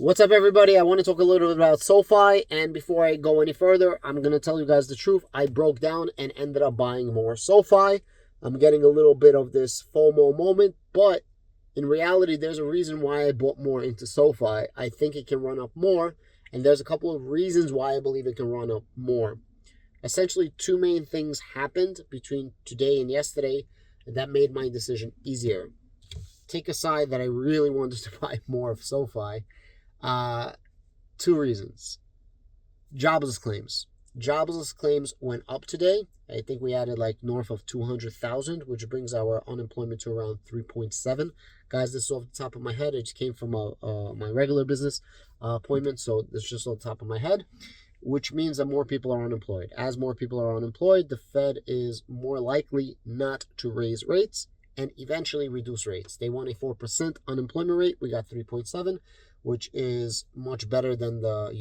What's up, everybody? I want to talk a little bit about SoFi, and before I go any further, I'm going to tell you guys the truth. I broke down and ended up buying more SoFi. I'm getting a little bit of this FOMO moment, but in reality, there's a reason why I bought more into SoFi. I think it can run up more, and there's a couple of reasons why I believe it can run up more. Essentially, two main things happened between today and yesterday that made my decision easier. Take aside that I really wanted to buy more of SoFi. Two reasons. Jobless claims. Jobless claims went up today. I think we added like north of 200,000, which brings our unemployment to around 3.7. Guys, this is off the top of my head. It just came from my regular business appointment, so it's just on the top of my head, which means that more people are unemployed. As more people are unemployed, the Fed is more likely not to raise rates and eventually reduce rates. They want a 4% unemployment rate. We got 3.7, which is much better than the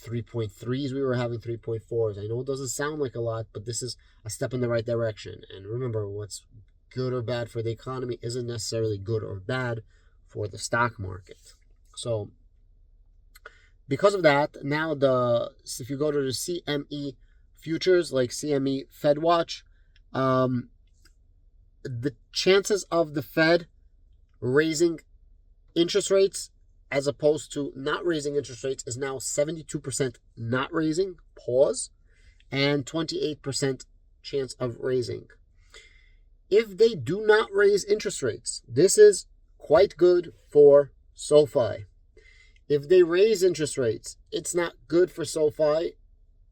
3.3s we were having, 3.4s. I know it doesn't sound like a lot, but this is a step in the right direction. And remember, what's good or bad for the economy isn't necessarily good or bad for the stock market. So because of that, now if you go to the CME futures, like CME FedWatch, the chances of the Fed raising interest rates as opposed to not raising interest rates is now 72% not raising, pause, and 28% chance of raising. If they do not raise interest rates, this is quite good for SoFi. If they raise interest rates, it's not good for SoFi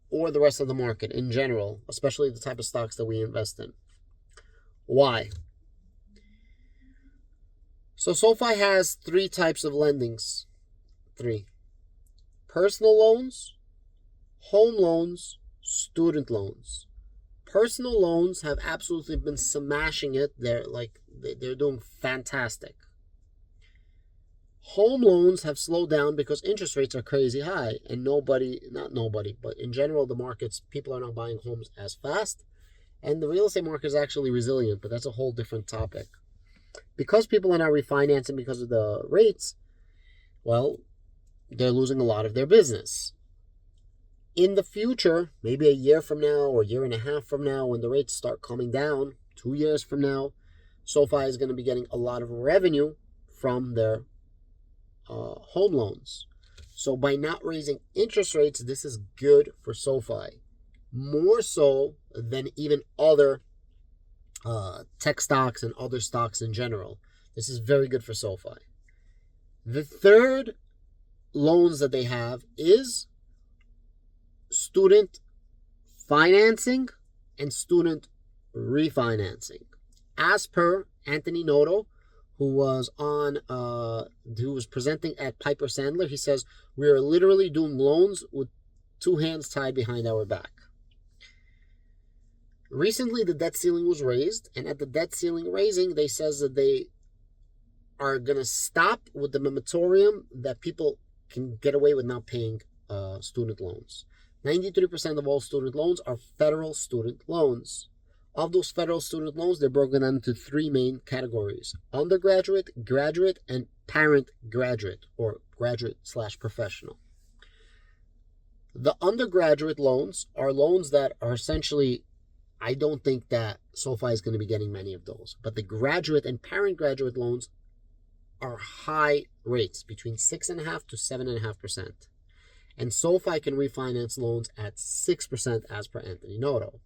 or the rest of the market in general, especially the type of stocks that we invest in. Why? So SoFi has three types of lendings. Three. Personal loans, home loans, student loans. Personal loans have absolutely been smashing it. They're doing fantastic. Home loans have slowed down because interest rates are crazy high, and not nobody, but in general, the markets, people are not buying homes as fast, and the real estate market is actually resilient, but that's a whole different topic. Because people are not refinancing because of the rates, well, they're losing a lot of their business. In the future, maybe a year from now or a year and a half from now, when the rates start coming down, 2 years from now, SoFi is going to be getting a lot of revenue from their home loans. So by not raising interest rates, this is good for SoFi. More so than even other tech stocks and other stocks in general. This is very good for SoFi. The third loans that they have is student financing and student refinancing. As per Anthony Noto, who was presenting at Piper Sandler, he says, "We are literally doing loans with two hands tied behind our back." Recently, the debt ceiling was raised, and at the debt ceiling raising, they says that they are going to stop with the moratorium that people can get away with not paying student loans. 93% of all student loans are federal student loans. Of those federal student loans, they're broken down into three main categories: undergraduate, graduate, and parent graduate, or graduate/professional. The undergraduate loans are loans that are essentially, I don't think that SoFi is going to be getting many of those. But the graduate and parent graduate loans are high rates, between 6.5% to 7.5%. And SoFi can refinance loans at 6% as per Anthony Noto.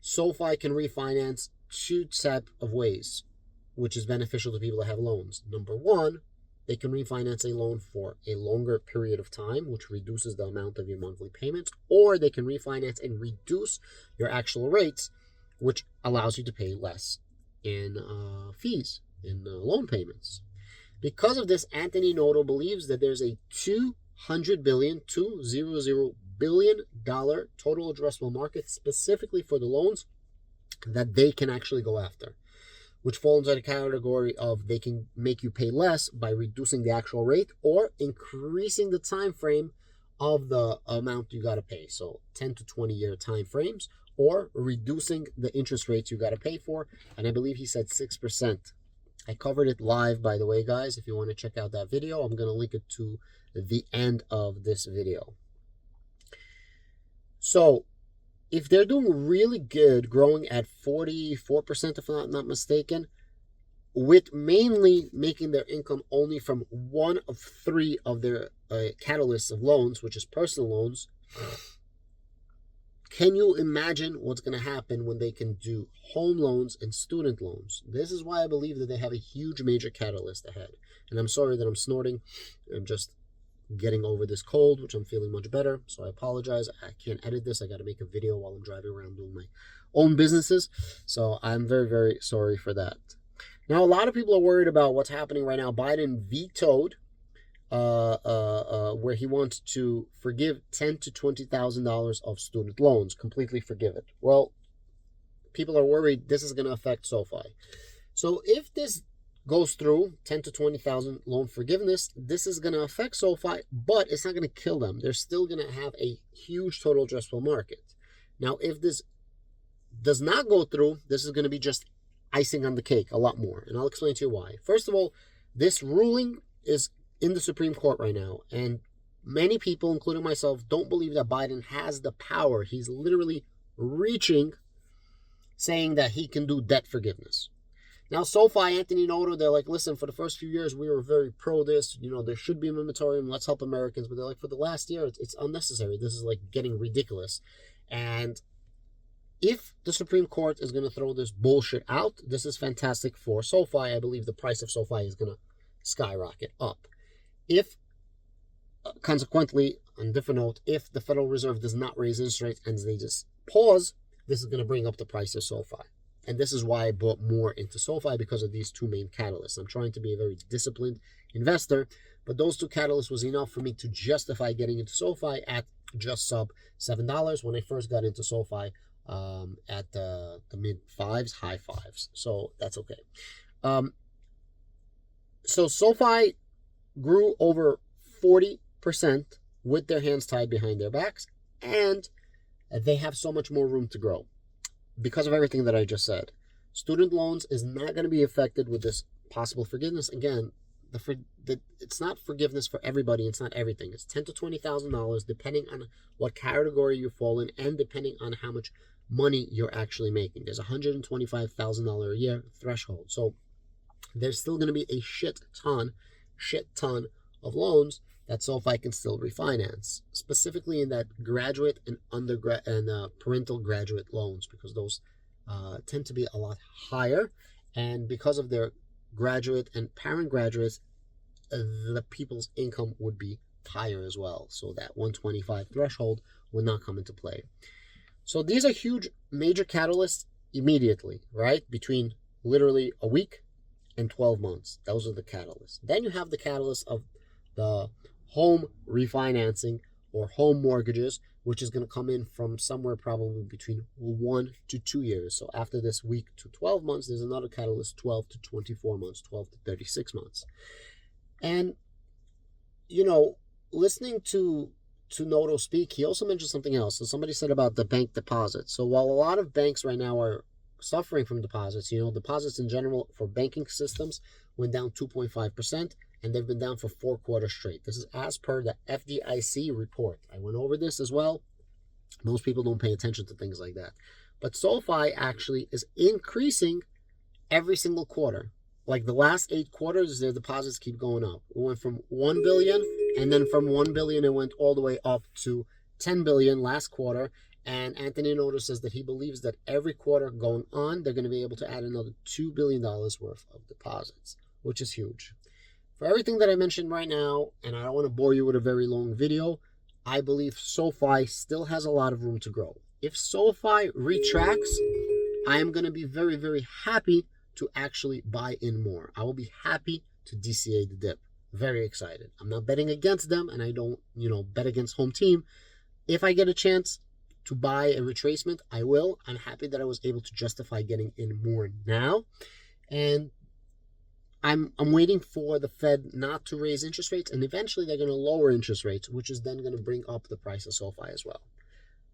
SoFi can refinance two types of ways, which is beneficial to people that have loans. Number one, they can refinance a loan for a longer period of time, which reduces the amount of your monthly payments, or they can refinance and reduce your actual rates, which allows you to pay less in fees, in loan payments. Because of this, Anthony Noto believes that there's a $200 billion total addressable market specifically for the loans that they can actually go after, which falls into the category of they can make you pay less by reducing the actual rate or increasing the time frame of the amount you got to pay. So 10 to 20 year time frames, or reducing the interest rates you got to pay for. And I believe he said 6% I covered it live, by the way, guys. If you want to check out that video, I'm going to link it to the end of this video. So if they're doing really good, growing at 44%, if I'm not mistaken, with mainly making their income only from one of three of their catalysts of loans, which is personal loans, can you imagine what's going to happen when they can do home loans and student loans? This is why I believe that they have a huge major catalyst ahead. And I'm sorry that I'm snorting. I'm just getting over this cold, which I'm feeling much better. So I apologize. I can't edit this. I got to make a video while I'm driving around doing my own businesses. So I'm very, very sorry for that. Now, a lot of people are worried about what's happening right now. Biden vetoed where he wants to forgive $10,000 to $20,000 of student loans, completely forgive it. Well, people are worried this is going to affect SoFi. So if this goes through, 10 to 20,000 loan forgiveness, this is going to affect SoFi, but it's not going to kill them. They're still going to have a huge total addressable market. Now, if this does not go through, this is going to be just icing on the cake a lot more. And I'll explain to you why. First of all, this ruling is in the Supreme Court right now. And many people, including myself, don't believe that Biden has the power. He's literally reaching, saying that he can do debt forgiveness. Now, SoFi, Anthony Noto, they're like, listen, for the first few years, we were very pro this. You know, there should be a moratorium. Let's help Americans. But they're like, for the last year, it's unnecessary. This is like getting ridiculous. And if the Supreme Court is going to throw this bullshit out, this is fantastic for SoFi. I believe the price of SoFi is going to skyrocket up. If, consequently, on a different note, if the Federal Reserve does not raise interest rates and they just pause, this is going to bring up the price of SoFi. And this is why I bought more into SoFi, because of these two main catalysts. I'm trying to be a very disciplined investor, but those two catalysts was enough for me to justify getting into SoFi at just sub $7 when I first got into SoFi. At the mid fives, high fives. So that's okay. So SoFi grew over 40% with their hands tied behind their backs, and they have so much more room to grow because of everything that I just said. Student loans is not going to be affected with this possible forgiveness. Again, it's not forgiveness for everybody. It's not everything. It's $10,000 to $20,000 depending on what category you fall in and depending on how much money you're actually making. There's $125,000 a year threshold. So there's still going to be a shit ton of loans that SoFi can still refinance, specifically in that graduate and undergrad and parental graduate loans, because those tend to be a lot higher. And because of their graduate and parent graduates, the people's income would be higher as well. So that 125 threshold would not come into play. So these are huge major catalysts immediately, right? Between literally a week and 12 months. Those are the catalysts. Then you have the catalyst of the home refinancing or home mortgages, which is going to come in from somewhere probably between 1 to 2 years. So after this week to 12 months, there's another catalyst, 12 to 24 months, 12 to 36 months. And, you know, listening to Noto speak, he also mentioned something else. So somebody said about the bank deposits. So while a lot of banks right now are suffering from deposits, you know, deposits in general for banking systems went down 2.5%, and they've been down for 4 quarters straight. This is as per the FDIC report. I went over this as well. Most people don't pay attention to things like that. But SoFi actually is increasing every single quarter. Like the last 8 quarters, their deposits keep going up. It went from 1 billion, and then from 1 billion, it went all the way up to 10 billion last quarter. And Anthony Noto says that he believes that every quarter going on, they're going to be able to add another $2 billion worth of deposits, which is huge. For everything that I mentioned right now, and I don't want to bore you with a very long video, I believe SoFi still has a lot of room to grow. If SoFi retracts, I am going to be very, very happy to actually buy in more. I will be happy to DCA the dip. Very excited. I'm not betting against them, and I don't, bet against home team. If I get a chance to buy a retracement, I will. I'm happy that I was able to justify getting in more now. And I'm waiting for the Fed not to raise interest rates, and eventually they're going to lower interest rates, which is then going to bring up the price of SoFi as well.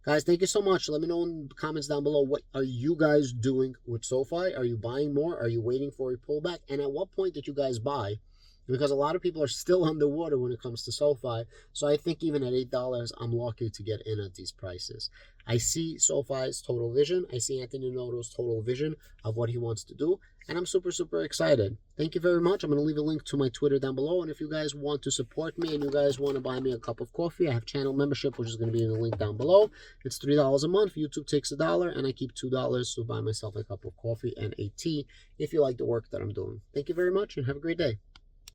Guys, thank you so much. Let me know in the comments down below, what are you guys doing with SoFi? Are you buying more? Are you waiting for a pullback? And at what point did you guys buy? Because a lot of people are still underwater when it comes to SoFi. So I think even at $8, I'm lucky to get in at these prices. I see SoFi's total vision. I see Anthony Noto's total vision of what he wants to do. And I'm super, super excited. Thank you very much. I'm going to leave a link to my Twitter down below. And if you guys want to support me and you guys want to buy me a cup of coffee, I have channel membership, which is going to be in the link down below. It's $3 a month. YouTube takes $1, and I keep $2 to buy myself a cup of coffee and a tea if you like the work that I'm doing. Thank you very much, and have a great day.